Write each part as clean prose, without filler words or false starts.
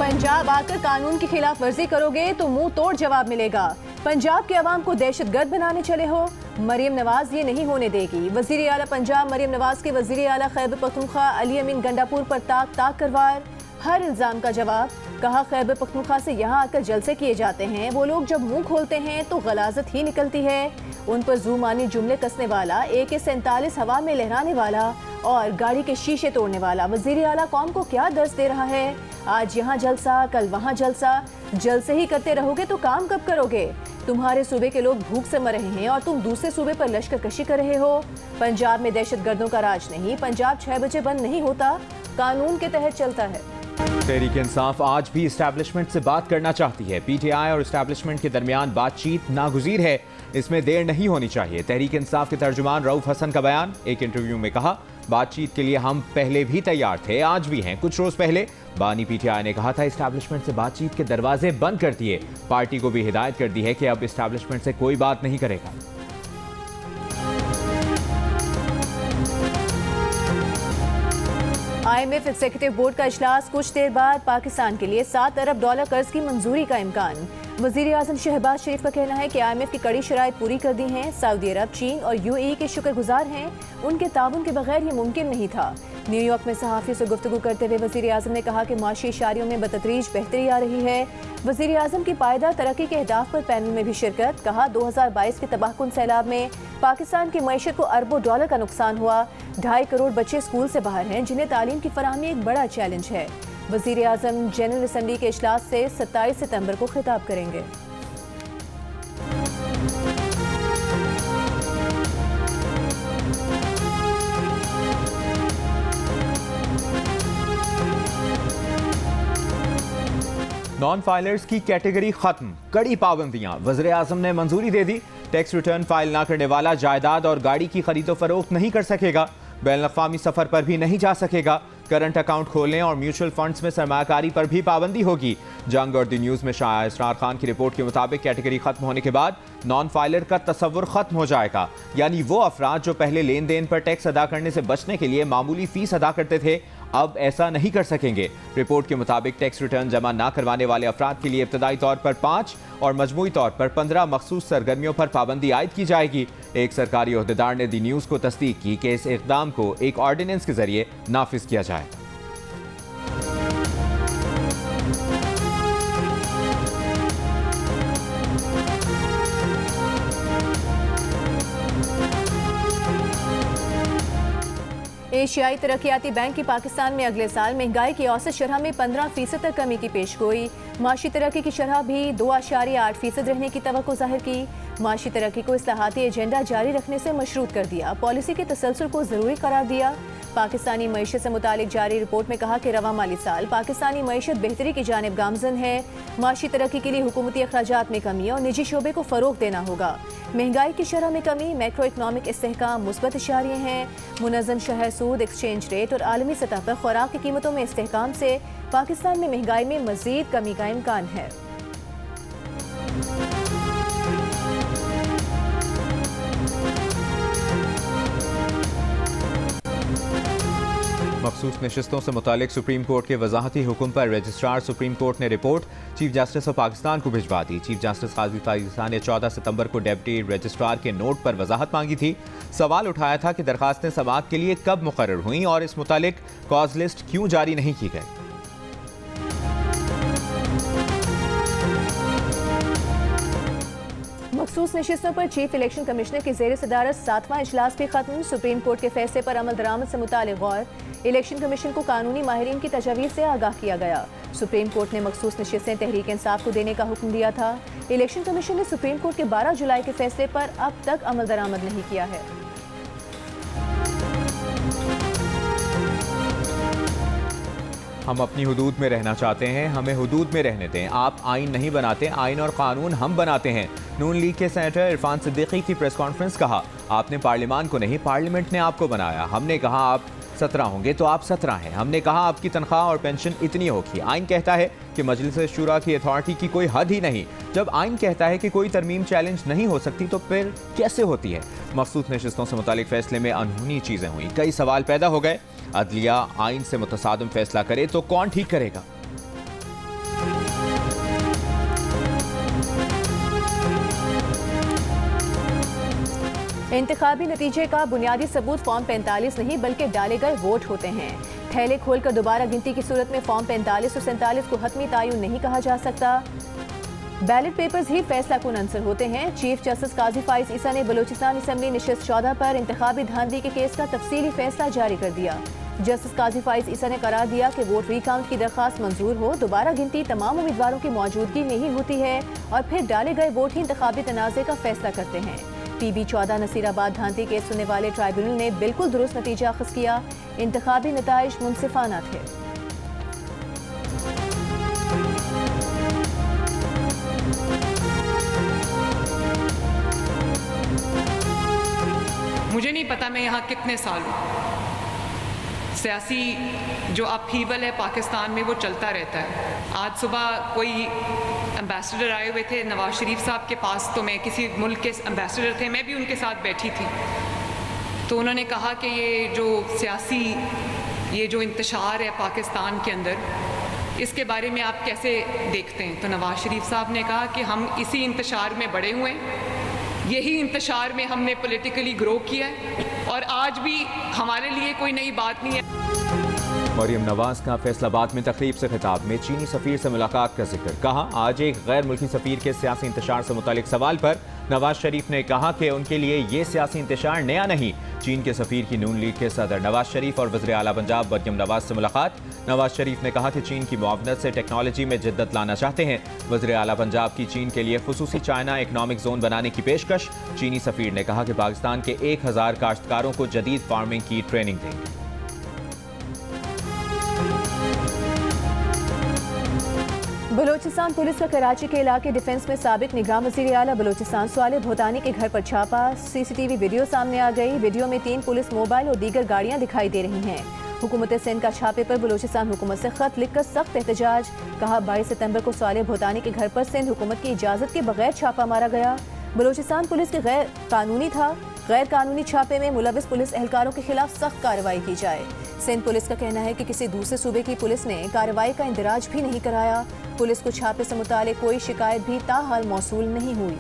पंजाब आकर कानून की खिलाफ वर्जी करोगे तो मुंह तोड़ जवाब मिलेगा। पंजाब के अवाम को दहशतगर्द बनाने चले हो, मरियम नवाज ये नहीं होने देगी। वजीर आला पंजाब मरियम नवाज के वजीर आला खैबर पख्तूनख्वा अली अमीन गंडापुर पर ताक करवार, हर इल्जाम का जवाब। कहा खैबर पख्तूनख्वा से यहाँ आकर जलसे किए जाते हैं, वो लोग जब मुंह खोलते हैं तो गलाजत ही निकलती है। उन पर जुमानी जुमले कसने वाला, AK-47 हवा में लहराने वाला और गाड़ी के शीशे तोड़ने वाला वजीर आला कौम को क्या दर्ज दे रहा है। आज यहाँ जलसा, कल वहाँ जलसा, जलसे ही करते रहोगे तो काम कब करोगे। तुम्हारे सूबे के लोग भूख से मर रहे हैं और तुम दूसरे सूबे पर लश्कर कशी कर रहे हो। पंजाब में दहशतगर्दों का राज नहीं, पंजाब 6 बजे बंद नहीं होता, कानून के तहत चलता है। तहरीक इंसाफ आज भी इस्टेब्लिशमेंट से बात करना चाहती है। PTI और इस्टेब्लिशमेंट के दरमियान बातचीत नागुज़ीर है, इसमें देर नहीं होनी चाहिए। तहरीक इंसाफ के तर्जुमान रऊफ हसन का बयान। एक इंटरव्यू में कहा, बातचीत के लिए हम पहले भी तैयार थे, आज भी हैं। कुछ रोज पहले बानी PTI ने कहा था इस्टेब्लिशमेंट से बातचीत के दरवाजे बंद कर दिए। पार्टी को भी हिदायत कर दी है कि अब इस्टेब्लिशमेंट से कोई बात नहीं करेगा। IMF एग्जीक्यूटिव बोर्ड का इजलास, कुछ देर बाद पाकिस्तान के लिए $7 अरब कर्ज की मंजूरी का इम्कान। वजीर आजम शहबाज शरीफ का कहना है कि IMF की कड़ी शराइत पूरी कर दी हैं। सऊदी अरब, चीन और UAE के शुक्रगुजार हैं, उनके ताउन के बगैर ये मुमकिन नहीं था। न्यूयॉर्क में सहाफ़ियों से गुफ्तगू करते हुए वजीर आजम ने कहा कि माशी इशारियों में बतदरीज बेहतरी आ रही है। वजीर आजम की पायदार तरक्की के अहदाफ पर पैनल में भी शिरकत। कहा 2022 के तबाहकुन सैलाब में पाकिस्तान की मईशत को अरबों डॉलर का नुकसान हुआ। 2.5 करोड़ बच्चे स्कूल से बाहर हैं, जिन्हें तालीम की फराहमी एक बड़ा चैलेंज है। वजीर आजम जनरल असम्बली के इजलास से 27 सितंबर को खिताब करेंगे। नॉन फाइलर्स की कैटेगरी खत्म, कड़ी पाबंदियां। वज़ीर आज़म ने मंजूरी दे दी। टैक्स रिटर्न फाइल ना करने वाला जायदाद और गाड़ी की खरीदो फरोख्त नहीं कर सकेगा। बैनुल-अक़वामी सफर पर भी नहीं जा सकेगा। करंट अकाउंट खोलने और म्यूचुअल फंड्स में सरमायाकारी पर भी पाबंदी होगी। जंग और द न्यूज़ में शाया इसरार खान की रिपोर्ट के मुताबिक कैटेगरी खत्म होने के बाद नॉन फाइलर का तस्वुर खत्म हो जाएगा। यानी वो अफराद जो पहले लेन देन पर टैक्स अदा करने से बचने के लिए मामूली फीस अदा करते थे, अब ऐसा नहीं कर सकेंगे। रिपोर्ट के मुताबिक टैक्स रिटर्न जमा ना करवाने वाले अफराद के लिए इब्तदाई तौर पर 5 और मजमूई तौर पर 15 मखसूस सरगर्मियों पर पाबंदी आयद की जाएगी। एक सरकारी ओहदेदार ने द न्यूज़ को तस्दीक की कि इस इक़दाम को एक ऑर्डिनेंस के जरिए नाफिज किया जाए। एशियाई तरक्याती बैंक की पाकिस्तान में अगले साल महंगाई की औसत शरह में 15% तक कमी की पेशगोई। माशी तरक्की की शरह भी 2.8% रहने की तवक्को जाहिर की। माशी तरक्की को इस्लाहाती एजेंडा जारी रखने से मशरूत कर दिया। पॉलिसी के तसलसल को ज़रूरी करार दिया। पाकिस्तानी मईशत से मुतालिक जारी रिपोर्ट में कहा कि रवा माली साल पाकिस्तानी मईशत बेहतरी की जानिब गामजन है। माशी तरक्की के लिए हुकूमती अखराजात में कमी और निजी शोबे को फ़रोग देना होगा। महंगाई की शरह में कमी, मैक्रो इकनॉमिक इस्तेहकाम मुस्बत इशारे हैं। मुनज़्ज़म शहर सूद, एक्सचेंज रेट और आलमी सतह पर खुराक की कीमतों में इस्तेहकाम से पाकिस्तान में महंगाई में मज़ीद कमी का इम्कान है। मखसूस नशिस्तों से मुतालिक सुप्रीम कोर्ट के वजाहती हुक्म पर रजिस्ट्रार सुप्रीम कोर्ट ने report chief justice of Pakistan को भिजवा दी। चीफ जस्टिस काजी पाकिस्तान ने 14 सितंबर को डिप्टी रजिस्ट्रार के नोट पर वजाहत मांगी थी। सवाल उठाया था कि दरखास्तें समाअत के लिए कब मुकर्रर हुई और इस मुतालिक कॉज लिस्ट क्यों जारी नहीं की गई। मखसूस नशिस्तों पर चीफ इलेक्शन कमिश्नर की ज़ेर सदारत 7वां इजलास भी खत्म। सुप्रीम कोर्ट के फैसले पर अमल दरामद से मुतालिक गौर। इलेक्शन कमीशन को कानूनी माहिरीन की तजावीज़ से आगाह किया गया। सुप्रीम कोर्ट ने मखसूस नशिस्तें तहरीक इंसाफ को देने का हुक्म दिया था। इलेक्शन कमीशन ने सुप्रीम कोर्ट के 12 जुलाई के फैसले पर अब तक अमल दरामद नहीं किया है। हम अपनी हुदूद में रहना चाहते हैं, हमें हुदूद में रहने दें। आप आइन नहीं बनाते, आइन और कानून हम बनाते हैं। नून लीग के सेनेटर इरफान सिद्दीकी की प्रेस कॉन्फ्रेंस। कहा, आपने पार्लियामान को नहीं, पार्लियामेंट ने आपको बनाया। हमने कहा आप 17 होंगे तो आप 17 हैं। हमने कहा आपकी तनख्वाह और पेंशन इतनी होगी। आइन कहता है कि मजलिस शुरा की अथॉरिटी की कोई हद ही नहीं। जब आइन कहता है कि कोई तरमीम चैलेंज नहीं हो सकती तो फिर कैसे होती है। मखसूस नशिस्तों से मुतालिक फैसले में अनहोनी चीज़ें हुई। कई सवाल पैदा हो गए। अदलिया आइन से मुतसादिम फैसला करे तो कौन ठीक करेगा। इंतखाबी नतीजे का बुनियादी सबूत फॉर्म 45 नहीं बल्कि डाले गए वोट होते हैं। थैले खोलकर दोबारा गिनती की सूरत में फॉर्म 45 और 47 को हतमी तायुन नहीं कहा जा सकता। बैलेट पेपर्स ही फैसला कुन अंसर होते हैं। चीफ जस्टिस काजी फाइज ईसा ने बलूचिस्तान असम्बली नशिस्त 14 पर इंतखाबी धांधली के केस का तफसीली फैसला जारी कर दिया। जस्टिस काजी फाइज ईसा ने करार दिया कि वोट रिकाउंट की दरख्वास्त मंजूर हो, दोबारा गिनती तमाम उम्मीदवारों की मौजूदगी में ही होती है और फिर डाले गए वोट ही इंतखाबी तनाज़े का फैसला करते हैं। PB 14 नसीराबाद धांधली केस सुनने वाले ट्राइब्यूनल ने बिल्कुल दुरुस्त नतीजा अखज़ किया। इंतखाबी नताइज मुनसिफाना थे। मुझे नहीं पता मैं यहाँ कितने साल हूँ, सियासी जो अपहीवल है पाकिस्तान में वो चलता रहता है। आज सुबह कोई एम्बेसडर आए हुए थे नवाज शरीफ साहब के पास, तो मैं किसी मुल्क के एम्बेसडर थे, मैं भी उनके साथ बैठी थी। तो उन्होंने कहा कि ये जो इंतशार है पाकिस्तान के अंदर, इसके बारे में आप कैसे देखते हैं? तो नवाज शरीफ साहब ने कहा कि हम इसी इंतशार में बड़े हुए हैं, यही इंतशार में हमने पॉलिटिकली ग्रो किया है और आज भी हमारे लिए कोई नई बात नहीं है। मरियम नवाज का फैसलाबाद में तकरीब से खिताब में चीनी सफीर से मुलाकात का जिक्र। कहा, आज एक गैर मुल्की सफीर के सियासी इंतशार से मुतालिक सवाल पर नवाज शरीफ ने कहा कि उनके लिए ये सियासी इंतशार नया नहीं। चीन के सफीर की नून लीग के सदर नवाज शरीफ और वज़ीर आला पंजाब मरियम नवाज से मुलाकात। नवाज शरीफ ने कहा कि चीन की मुआवनत से टेक्नोलॉजी में जिद्दत लाना चाहते हैं। वज़ीर आला पंजाब की चीन के लिए खुसूसी चाइना इकनॉमिक जोन बनाने की पेशकश। चीनी सफीर ने कहा कि पाकिस्तान के 1000 काश्तकारों को जदीद फार्मिंग की ट्रेनिंग देंगे। बलूचिस्तान पुलिस का कराची के इलाके डिफेंस में साबिक निगरान वज़ीर आला बलूचिस्तान सालेह भूटानी के घर पर छापा। CCTV वीडियो सामने आ गई। वीडियो में 3 पुलिस मोबाइल और दीगर गाड़ियां दिखाई दे रही हैं। हुकूमत सिंध का छापे पर बलूचिस्तान हुकूमत से खत लिखकर सख्त एहतजाज। कहा, 22 सितंबर को सालेह भूटानी के घर पर सिंध हुकूमत की इजाज़त के बगैर छापा मारा गया। बलूचिस्तान पुलिस के गैर कानूनी छापे में मुलविस पुलिस एहलकारों के खिलाफ सख्त कार्रवाई की जाए। सिंध पुलिस का कहना है कि किसी दूसरे सूबे की पुलिस ने कार्रवाई का इंदराज भी नहीं कराया। पुलिस को छापे से मुतालिक कोई शिकायत भी ताहाल मौसूल नहीं हुई।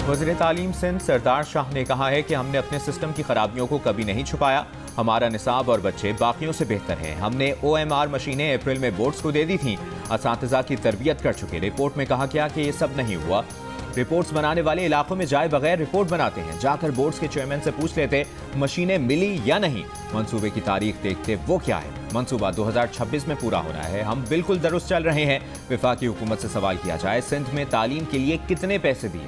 वज़ीर तालीम सिंध सरदार शाह ने कहा है कि हमने अपने सिस्टम की खराबियों को कभी नहीं छुपाया। हमारा निसाब और बच्चे बाकियों से बेहतर हैं। हमने OMR मशीनें अप्रैल में बोर्ड्स को दे दी थीं। असातिज़ा की तरबियत कर चुके। रिपोर्ट में कहा गया कि ये सब नहीं हुआ। रिपोर्ट्स बनाने वाले इलाकों में जाए बगैर रिपोर्ट बनाते हैं। जाकर बोर्ड्स के चेयरमैन से पूछ लेते मशीनें मिली या नहीं। मंसूबे की तारीख देखते वो क्या है। मंसूबा 2026 में पूरा होना है। हम बिल्कुल दुरुस्त चल रहे हैं। वफाकी हुकूमत से सवाल किया जाए, सिंध में तालीम के लिए कितने पैसे दिए?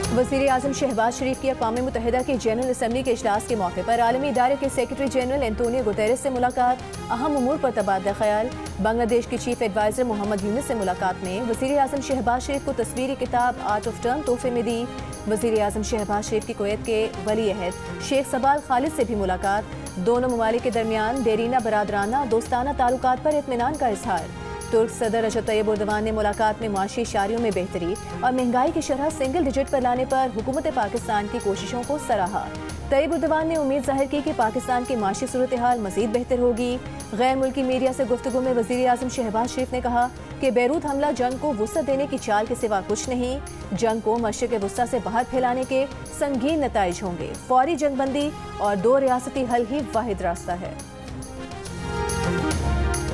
वज़ीर आज़म शहबाज शरीफ की अक़वाम मुत्तहिदा की जनरल असम्बली के इजलास के मौके पर आलमी इदारे के सेक्रेटरी जनरल एंटोनियो गुतेरेस से मुलाकात। अहम उमूर पर तबादला ख्याल। बांग्लादेश के चीफ एडवाइज़र मोहम्मद यूनुस से मुलाकात में वज़ीर आज़म शहबाज शरीफ को तस्वीरी किताब आर्ट ऑफ टर्न तोहफे में दी। वज़ीर आज़म शहबाज शरीफ की कुवैत के वली अहद शेख सबाल खालिद से भी मुलाकात। दोनों ममालिक के दरमियान देरीना बरादराना दोस्ताना ताल्लुकात पर इत्मीनान का इजहार। तुर्क सदर रजब तैयब एर्दोगान ने मुलाकात में माशी इशारियों में बेहतरी और महंगाई की शरह सिंगल डिजिट पर लाने पर हुकूमत पाकिस्तान की कोशिशों को सराहा। तैयब एर्दोगान ने उम्मीद जाहिर की कि पाकिस्तान की माशी सूरत हाल मज़ीद बेहतर होगी। गैर मुल्की मीडिया से गुफ्तगू में वज़ीर आज़म शहबाज शरीफ ने कहा कि बैरूत हमला जंग को वुसअत देने की चाल के सिवा कुछ नहीं। जंग को मशरिक़ वुस्ता से बाहर फैलाने के संगीन नताइज होंगे। फौरी जंगबंदी और 2 रियासती हल ही वाहिद रास्ता है।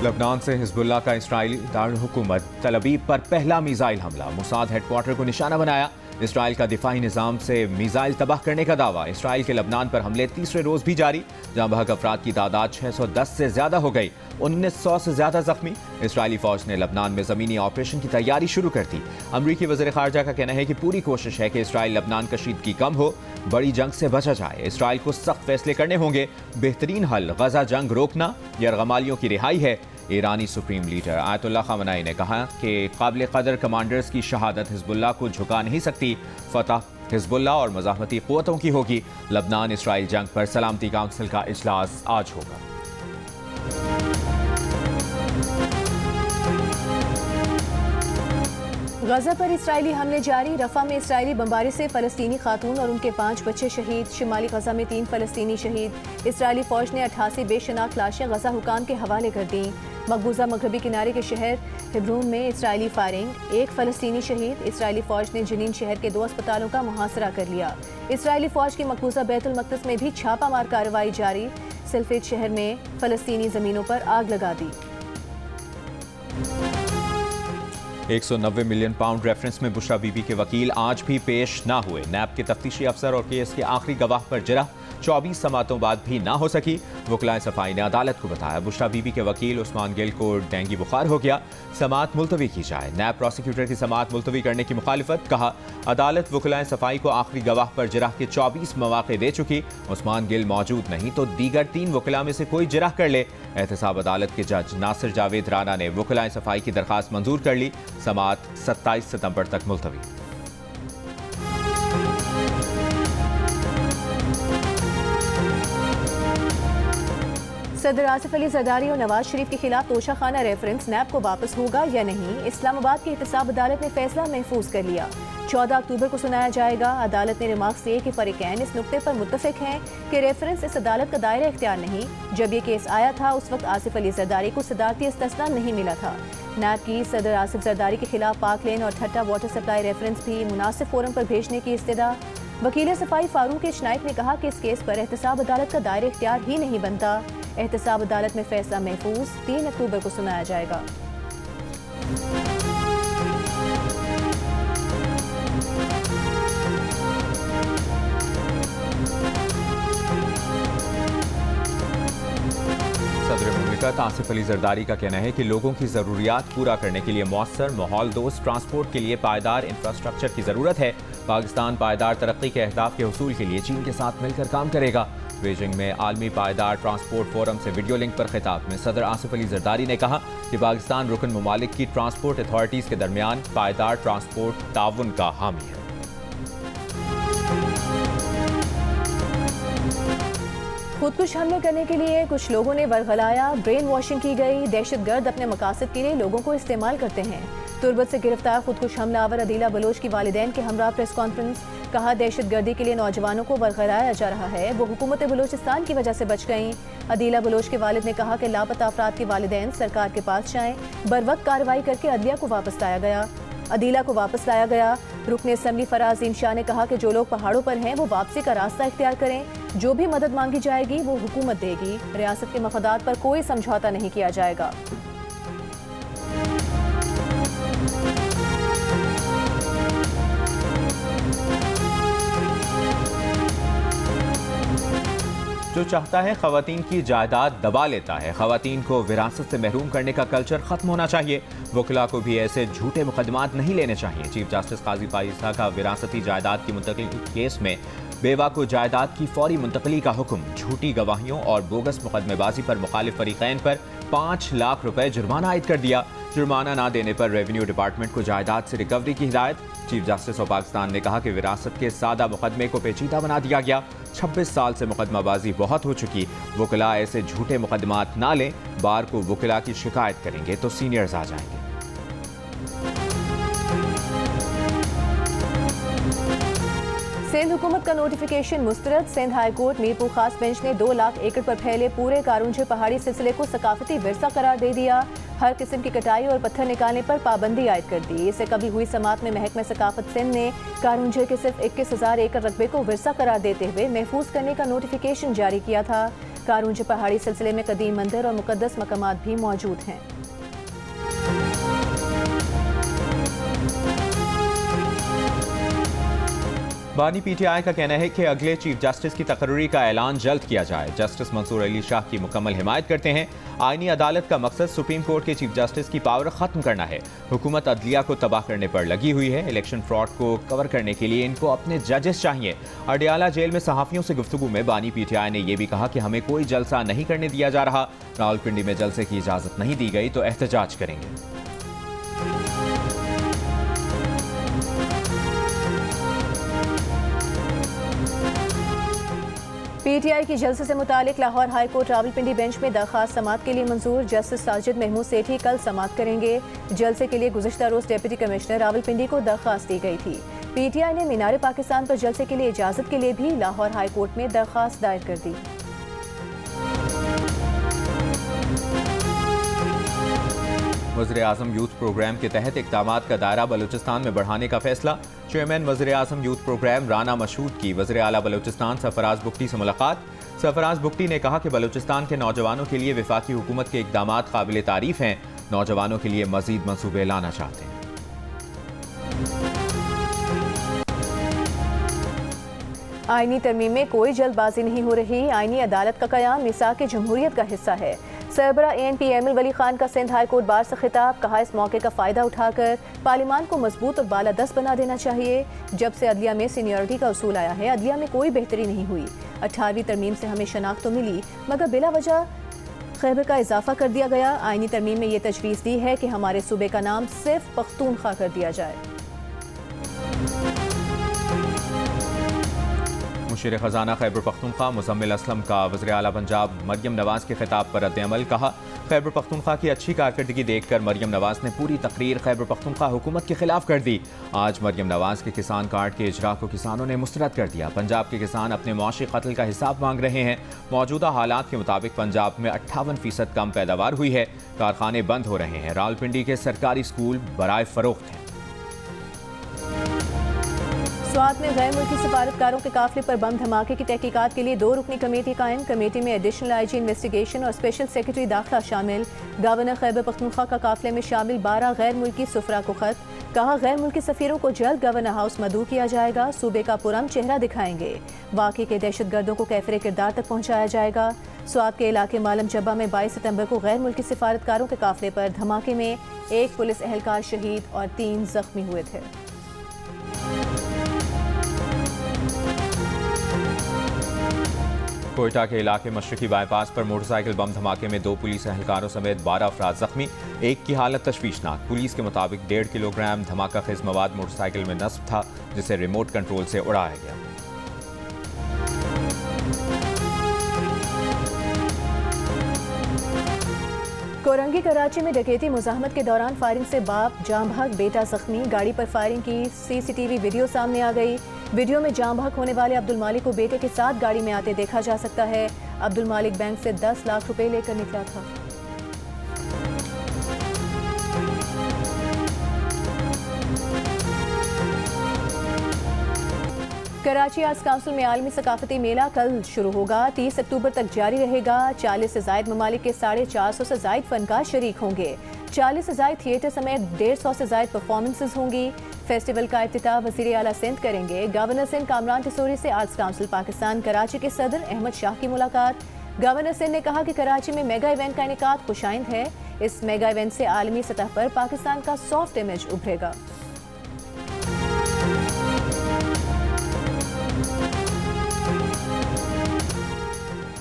लबनान से हिजबुल्लाह का इस्राइली दारुल-हुकूमत तल अबीब पर पहला मिसाइल हमला। मुसाद हेडक्वार्टर को निशाना बनाया। इसराइल का दिफाई निज़ाम से मिसाइल तबाह करने का दावा। इसराइल के लबनान पर हमले तीसरे रोज भी जारी। जहां बहक अफराद की तादाद 610 से ज्यादा हो गई। 1900 से ज्यादा जख्मी। इसराइली फौज ने लबनान में जमीनी ऑपरेशन की तैयारी शुरू कर दी। अमरीकी वज़ीर ख़ारजा का कहना है कि पूरी कोशिश है कि इसराइल लबनान कशीदगी कम हो, बड़ी जंग से बचा जाए। इसराइल को सख्त फैसले करने होंगे। बेहतरीन हल गजा जंग रोकना, यरगमालियों की रिहाई है। ईरानी सुप्रीम लीडर आयतुल्लाह ख़ामेनी ने कहा कि काबिल कदर कमांडर्स की शहादत हिजबुल्लाह को झुका नहीं सकती। फतह हिजबुल्लाह और मज़ाहमती क़ुव्वतों की होगी। लबनान इसराइल जंग पर सलामती काउंसिल का इजलास आज होगा। गजा पर इसराइली हमले जारी। रफा में इसराइली बमबारी से फलस्तीनी खातून और उनके 5 बच्चे शहीद। शिमाली गजा में 3 फलस्तीनी शहीद। इसराइली फौज ने 88 बेशनाख्त लाशें गजा हुकाम के हवाले कर दी। मकबूजा मगरबी किनारे के शहर हिब्रून में इसराइली फायरिंग, 1 फलस्तीनी शहीद। इसराइली फौज ने जनीन शहर के 2 अस्पतालों का मुहासरा कर लिया। इसराइली फौज की मकबूजा बैतुल मक़दस में भी छापामार कार्रवाई जारी। सिल्फेट शहर में फलस्तीनी जमीनों पर आग लगा दी। 190 मिलियन पाउंड रेफरेंस में बुशरा बीबी के वकील आज भी पेश ना हुए। नैब के तफ्तीशी अफसर और केस के आखिरी गवाह पर जरा 24 समातों बाद भी ना हो सकी। वकलाए सफाई ने अदालत को बताया बुशरा बीबी के वकील उस्मान गिल को डेंगू बुखार हो गया, समात मुलतवी की जाए। नैब प्रोसिक्यूटर की समात मुलतवी करने की मुखालिफत। कहा अदालत वकलाए सफाई को आखिरी गवाह पर जराह के 24 मौके दे चुकी। उस्मान गिल मौजूद नहीं तो दीगर 3 वकला में से कोई जराह कर ले। एहतसाब अदालत के जज नासिर जावेद राना ने वकलाए सफाई की दरखास्त मंजूर कर ली। समात 27 सितंबर तक मुलतवी। सदर आसिफ अली जरदारी और नवाज शरीफ के खिलाफ तोशाखाना रेफरेंस नैब को वापस होगा या नहीं। इस्लामाबाद की एहतसाब अदालत ने फैसला महफूज कर लिया। 14 अक्टूबर को सुनाया जाएगा। अदालत ने रिमार्क्स दिए कि फरीकैन इस नुक्ते पर मुत्तफिक हैं कि रेफरेंस इस अदालत का दायरा इख्तियार नहीं। जब ये केस आया था उस वक्त आसिफ अली जरदारी को सदारती इस्तिस्ना नहीं मिला था। नैब की सदर आसिफ जरदारी के खिलाफ पाक लेन और ठट्टा वाटर सप्लाई रेफरेंस भी मुनासिब फोरम पर भेजने की इस्तदा। वकील सफाई फारूक इचनाइक ने कहा कि इस केस पर एहतसाब अदालत का दायरा इख्तियार ही नहीं बनता। एहतसाब अदालत में फैसला महफूज 3 अक्टूबर को सुनाया जाएगा। सदर मुमलिकत आसिफ अली जरदारी का कहना है कि लोगों की ज़रूरियात पूरा करने के लिए मौसर माहौल दोस्त ट्रांसपोर्ट के लिए पायदार इंफ्रास्ट्रक्चर की ज़रूरत है। पाकिस्तान पायदार तरक्की के अहदाफ के हुसूल के लिए चीन के साथ मिलकर काम करेगा। बीजिंग में आलमी पायदार ट्रांसपोर्ट फोरम से वीडियो लिंक पर खिताब में सदर आसिफ अली जरदारी ने कहा कि पाकिस्तान रुकन ममालिक की ट्रांसपोर्ट अथॉरिटीज़ के दरमियान पायदार ट्रांसपोर्ट ताउन का हामी है। खुदकुश हमले करने के लिए कुछ लोगों ने बरगलाया, ब्रेन वॉशिंग की गई। दहशतगर्द अपने मकासद के लिए लोगों को इस्तेमाल करते हैं। तुर्बत से गिरफ्तार खुदकुश हमलावर अदीला बलोच की वालिदैन के हमरा प्रेस कॉन्फ्रेंस। कहा दहशतगर्दी के लिए नौजवानों को बरगलाया जा रहा है, वो हुकूमत बलूचिस्तान की वजह से बच गईं। अदीला बलोच के वालिद ने कहा कि लापता अफराद के वालिदैन सरकार के पास जाएं। बर वक्त कार्रवाई करके अदलिया को वापस लाया गया। अदीला को वापस लाया गया। रुकन असम्बली फराज अजीम शाह ने कहा कि जो लोग पहाड़ों पर हैं वो वापसी का रास्ता इख्तियार करें। जो भी मदद मांगी जाएगी वो हुकूमत देगी। रियासत के मफादात पर कोई समझौता नहीं किया जाएगा। जो चाहता है खवातीन की जायदाद दबा लेता है। खवातीन को विरासत से महरूम करने का कल्चर खत्म होना चाहिए। वकला को भी ऐसे झूठे मुकदमात नहीं लेने चाहिए। चीफ जस्टिस काजी पाइसा का विरासती जायदाद की मुंतकिली केस में बेवा को जायदाद की फौरी मुंतकली का हुक्म। झूठी गवाहियों और बोगस मुकदमेबाजी पर मुखालिफ फरीकैन पर 5 लाख रुपए जुर्माना आयद कर दिया। जुर्माना ना देने पर रेवेन्यू डिपार्टमेंट को जायदाद से रिकवरी की हिदायत। चीफ जस्टिस ऑफ पाकिस्तान ने कहा कि विरासत के सादा मुकदमे को पेचीदा बना दिया गया। 26 साल से मुकदमाबाजी बहुत हो चुकी। वकला ऐसे झूठे मुकदमात ना लें। बार को वकला की शिकायत करेंगे तो सीनियर्स आ जाएंगे। सिंध हुकूमत का नोटिफिकेशन मुस्तरद। Sindh high court Mirpur Khas bench ने 2 लाख एकड़ पर फैले पूरे कारूंझे पहाड़ी सिलसिले को सकाफती विरसा करार दे दिया। हर किस्म की कटाई और पत्थर निकालने पर पाबंदी आयद कर दी। इससे कभी हुई समात में महकमा सकाफत सिंध ने कारूंझे के सिर्फ 21,000 एकड़ रकबे को विरसा करार देते हुए महफूज करने का नोटिफिकेशन जारी किया था। कारूंझे पहाड़ी सिलसिले में कदीम मंदिर और मुकद्दस मकामात भी मौजूद हैं। बानी पीटीआई का कहना है कि अगले चीफ जस्टिस की तकर्री का ऐलान जल्द किया जाए। जस्टिस मंसूर अली शाह की मुकम्मल हिमायत करते हैं। आईनी अदालत का मकसद सुप्रीम कोर्ट के चीफ जस्टिस की पावर खत्म करना है। हुकूमत अदलिया को तबाह करने पर लगी हुई है। इलेक्शन फ्रॉड को कवर करने के लिए इनको अपने जजेस चाहिए। अडियाला जेल में सहाफियों से गुफ्तगू में बानी पीटीआई ने यह भी कहा कि हमें कोई जलसा नहीं करने दिया जा रहा। रावलपिंडी में जलसे की इजाजत नहीं दी गई तो एहतजाज करेंगे। पीटीआई की जलसे से मुतालिक Lahore high court Rawalpindi bench में दरखास्त समाअत के लिए मंजूर। जस्टिस साजिद महमूद सेठी कल समाअत करेंगे। जलसे के लिए गुज़िश्ता रोज डिप्टी कमिश्नर रावलपिंडी को दरखास्त दी गई थी। पीटीआई ने मीनार पाकिस्तान पर जलसे के लिए इजाजत के लिए भी लाहौर हाई कोर्ट में दरखास्त दायर कर दी। वज़ीर-ए-आज़म यूथ प्रोग्राम के तहत इक़दामात का दायरा बलूचिस्तान में बढ़ाने का फैसला। चेयरमैन वज़ीर-ए-आज़म यूथ प्रोग्राम राना मशहूद की वज़ीर आला बलूचिस्तान सरफराज बुगटी से मुलाकात। सरफराज बुगटी ने कहा कि बलूचिस्तान के नौजवानों के लिए वफाकी हुकूमत के इक़दामात काबिल तारीफ हैं। नौजवानों के लिए मज़ीद मंसूबे लाना चाहते हैं। आईनी तरमीम में कोई जल्दबाजी नहीं हो रही। आईनी अदालत का क़याम मिसाक़ जमहूरियत का हिस्सा है। सरबरा ANP वली खान का सिंध हाई कोर्ट बार से खिताब। कहा, इस मौके का फ़ायदा उठाकर पार्लियामान को मजबूत और बालादस्त बना देना चाहिए। जब से अदलिया में सीनियरिटी का उसूल आया है, अदलिया में कोई बेहतरी नहीं हुई। 18वीं तरमीम से हमें शनाख्त तो मिली, मगर बिला वजह खैबर का इजाफा कर दिया गया। आईनी तरमीम में ये तजवीज़ दी है कि हमारे सूबे का नाम सिर्फ पख्तूनख्वा कर दिया जाए। मुशीर खजाना खैबर पख्तूनख्वा मुज़म्मिल असलम का वज़ीर आला पंजाब मरियम नवाज़ के खिताब पर रद्द-ए-अमल। कहा, खैबर पख्तूनख्वा की अच्छी कारकर्दगी देखकर मरियम नवाज़ ने पूरी तकरीर खैबर पख्तूनख्वा हुकूमत के खिलाफ कर दी। आज मरियम नवाज़ के किसान कार्ड के इजरा को किसानों ने मुस्तरद कर दिया। पंजाब के किसान अपने मुआशी कत्ल का हिसाब मांग रहे हैं। मौजूदा हालात के मुताबिक पंजाब में 58% कम पैदावार हुई है। कारखाने बंद हो रहे हैं। रावलपिंडी के सरकारी स्कूल बराए फरोख्त हैं। स्वात में गैर मुल्की सफारतकारों के काफिले पर बम धमाके की तहकीकात के लिए 2 रुकनी कमेटी कायम। कमेटी में एडिशनल IG इन्वेस्टिगेशन और स्पेशल सेक्रेटरी दाखिला शामिल। गवर्नर खैबर पख्तूनख्वा का काफिले में शामिल 12 गैर मुल्की सुफरा को खत। कहा, गैर मुल्की सफीरों को जल्द गवर्नर हाउस मदऊ किया जाएगा। सूबे का पुरम चेहरा दिखाएंगे। वाक़ई के दहशतगर्दों को कैफरे किरदार तक पहुँचाया जाएगा। स्वात के इलाके मालम जब्बा में 22 सितंबर को गैर मुल्की सफारतकारों के काफिले पर धमाके में 1 पुलिस एहलकार शहीद और 3 जख्मी हुए थे। कोयटा के इलाके मशरकी बाईपास पर मोटरसाइकिल बम धमाके में 2 पुलिस एहलकारों समेत 12 अफराद जख्मी। एक की हालत तशवीशनाक। पुलिस के मुताबिक 1.5 किलोग्राम धमाका खेज मवाद मोटरसाइकिल में नस्ब था, जिसे रिमोट कंट्रोल से उड़ाया गया। कोरंगी कराची में डकैती मुजाहमत के दौरान फायरिंग से बाप जाम भाग, बेटा जख्मी। गाड़ी पर फायरिंग की CCTV वीडियो सामने आ गई। वीडियो में जाम भाग होने वाले अब्दुल मालिक को बेटे के साथ गाड़ी में आते देखा जा सकता है। अब्दुल मालिक बैंक से 10 लाख रुपए लेकर निकला था। कराची आर्ट्स काउंसिल में आलमी सकाफती मेला कल शुरू होगा। 30 अक्टूबर तक जारी रहेगा। 40 से जायद ममालिक के 450 से जायद फनकार शरीक होंगे। 40 से जायद थिएटर समेत 150 से जायद परफॉर्मेंसेज होंगी। फेस्टिवल का इफ्तिताह वज़ीर आला सिंध करेंगे। गवर्नर सिंध कामरान टिसोरी से आर्ट्स काउंसिल पाकिस्तान कराची के सदर अहमद शाह की मुलाकात। गवर्नर सिंध ने कहा कि कराची में मेगा इवेंट का इनेकाद खुशाइंद है। इस मेगा इवेंट से आलमी सतह पर पाकिस्तान का सॉफ्ट इमेज उभरेगा।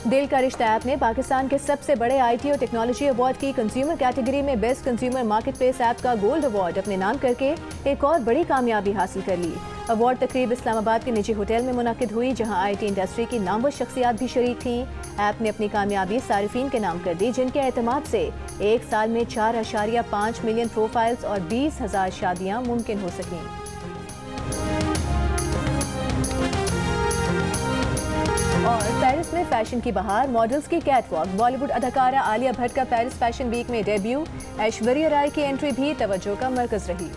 दिल का रिश्ता ऐप ने पाकिस्तान के सबसे बड़े IT और टेक्नोलॉजी अवार्ड की कंज्यूमर कैटेगरी में best consumer market place app का गोल्ड अवार्ड अपने नाम करके एक और बड़ी कामयाबी हासिल कर ली। अवार्ड तकरीब इस्लामाबाद के निजी होटल में मुनक्किद हुई, जहां IT इंडस्ट्री की नामवर शख्सियात भी शरीक थीं। ऐप ने अपनी कामयाबी सारिफीन के नाम कर दी, जिनके एतमाद से एक साल में 4.5 मिलियन प्रोफाइल्स और 20,000 शादियाँ मुमकिन हो सकें। और पेरिस में फैशन की बहार, मॉडल्स की कैटवॉक। बॉलीवुड अदाकारा आलिया भट्ट का पेरिस फैशन वीक में डेब्यू। ऐश्वर्या राय की एंट्री भी तवज्जो का मरकज रही।